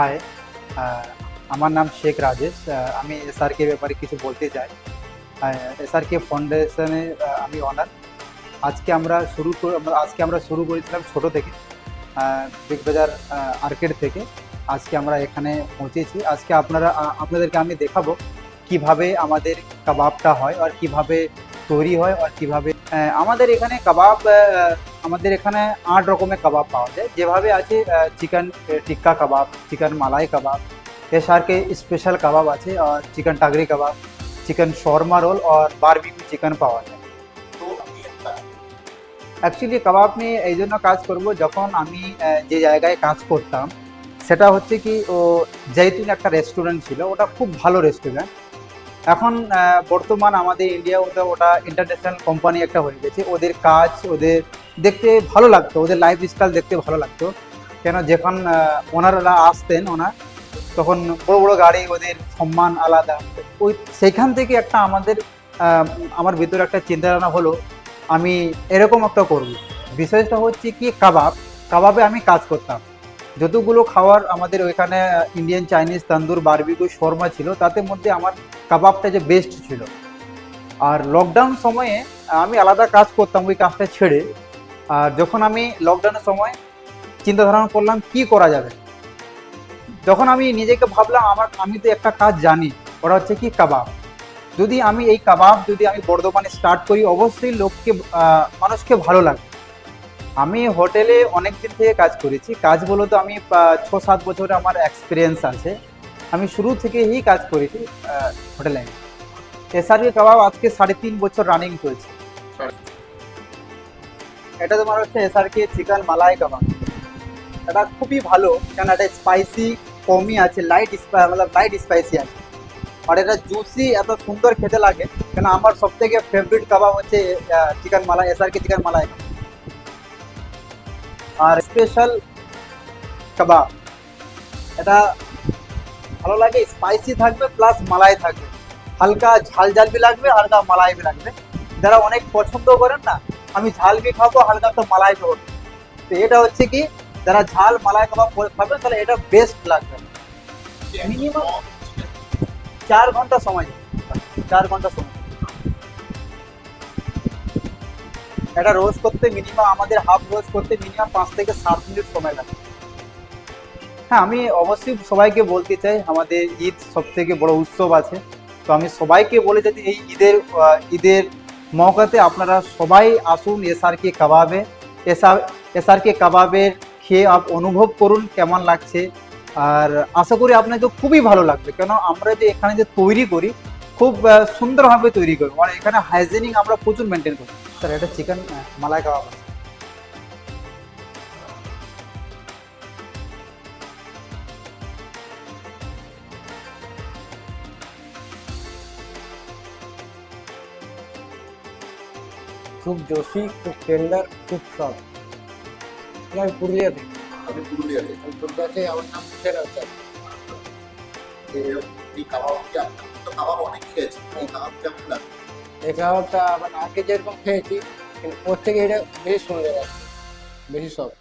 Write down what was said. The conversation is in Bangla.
হাই, আমার নাম শেখ রাজেশ। আমি এসআরকে ব্যাপারে কিছু বলতে চাই। এসআরকে ফাউন্ডেশনে আমি অনার। আজকে আমরা শুরু করেছিলাম ছোট থেকে, বিগ বাজার আর্কেড থেকে। আজকে আমরা এখানে পৌঁছেছি। আজকে আপনাদেরকে আমি দেখাবো কিভাবে আমাদের কাবাবটা হয় আর কিভাবে তৈরি হয় আর কিভাবে আমাদের এখানে কাবাব। আমাদের এখানে 8 রকমের কাবাব পাওয়া যায়। যেভাবে আছে চিকেন টিক্কা কাবাব, চিকেন মালাই কাবাব, এছাড়া के স্পেশাল কাবাব আছে, আর চিকেন টাগরি কাবাব, চিকেন শর্মা রোল আর বারবিকিউ চিকেন পাওয়া যায়। অ্যাকচুয়ালি কাবাব নিয়ে এই জন্য কাজ করব, যখন আমি যে জায়গায় কাজ করতাম সেটা হচ্ছে কি, জৈতুন একটা রেস্টুরেন্ট ছিল, ওটা খুব ভালো রেস্টুরেন্ট। এখন বর্তমান আমাদের ইন্ডিয়া ওটা ইন্টারন্যাশনাল কোম্পানি একটা হয়ে গেছে। ওদের কাজ ওদের দেখতে ভালো লাগতো, ওদের লাইফ স্টাইল দেখতে ভালো লাগতো। কেন যখন ওনারা আসতেন তখন বড় বড় গাড়ি, ওদের সম্মান আলাদা। ওই সেইখান থেকে একটা আমার ভিতরে একটা চিন্তাধারণা হলো, আমি এরকম একটা করব। বিশেষটা হচ্ছে কি, কাবাবে আমি কাজ করতাম। যতগুলো খাবার আমাদের ওইখানে ইন্ডিয়ান, চাইনিজ, তন্দুর, বারবিকিউ, শর্মা ছিল, তাতে মধ্যে আমার কাবাবটা যে বেস্ট ছিল। আর লকডাউন সময়ে আমি আলাদা কাজ করতাম, ওই কাজটা ছেড়ে। আর যখন আমি লকডাউনের সময় চিন্তা ধারণা করলাম কি করা যাবে, যখন আমি নিজেকে ভাবলাম আমি তো একটা কাজ জানি, ওটা হচ্ছে কি কাবাব। যদি আমি বর্ধমানে স্টার্ট করি, অবশ্যই মানুষকে ভালো লাগবে। আমি হোটেলে অনেক দিন থেকে কাজ করেছি। কাজ বলতে আমি 6-7 বছরের আমার এক্সপিরিয়েন্স আছে। আমি শুরু থেকেই কাজ করেছি হোটেলে। এসআরকে কাবাব আজকে 3.5 বছর রানিং চলছে। এটা তোমার হচ্ছে এসআরকে চিকেন মালাই কাবাব। এটা খুবই ভালো, কারণ এটা স্পাইসি কমই আছে, লাইট স্পাইসি আছে। আর এটা জুসি, এত সুন্দর খেতে লাগে। কেন আমার সব থেকে ফেভারিট কাবাব হচ্ছে চিকেন মালাই, এসআরকে চিকেন মালাই। আর স্পেশাল কাবাব, এটা ভালো লাগে, স্পাইসি থাকবে প্লাস মালাই থাকবে, হালকা ঝাল ঝাল বি লাগবে, হালকা মালাই বি লাগবে। যারা অনেক পছন্দ করেন না, আমি ঝাল বি খাবো, হালকা তো মালাই খাবো, তো এটা হচ্ছে কি, যারা ঝাল মালাই কাবাব খাবেন তাহলে এটা বেস্ট লাগবে। মিনিমাম 4 ঘন্টা সময়, 4 ঘন্টা সময়। এটা রোজ করতে মিনিমাম, আমাদের হাফ রোজ করতে মিনিমাম 5 থেকে 7 মিনিট সময় লাগে। হ্যাঁ, আমি অবশ্যই সবাইকে বলতে চাই, আমাদের ঈদ সব থেকে বড় উৎসব আছে। তো আমি সবাইকে বলে যাতে এই ঈদের মৌকাতে আপনারা সবাই আসুন এসআরকে কাবাবে। এসআরকে কাবাবের খেয়ে অনুভব করুন কেমন লাগছে। আর আশা করি আপনাকে খুবই ভালো লাগবে, কেন আমরা যে এখানে যে তৈরি করি, খুব সুন্দরভাবে তৈরি করি। মানে এখানে হাইজেনিক আমরা প্রচুর মেনটেন করি। স্যার, এটা চিকেন মালাই কাবাব আছে। খুব জোশি, খুব টেন্ডার, খুব সফট। আমি পুরুলিয়া থেকে। আমি পুরুলিয়াতে। আমি পুরুলিয়াতে, আমার নাম হুসেন আহসান। এই কাবাব কি আপনার তো কাবাব অনেক খেয়েছি, এই কাবাব কেমন লাগে? এই খাবারটা মানে আগে যেরকম খেয়েছি, কিন্তু ওর থেকে এটা বেশি সুন্দর আছে, বেশি সফট।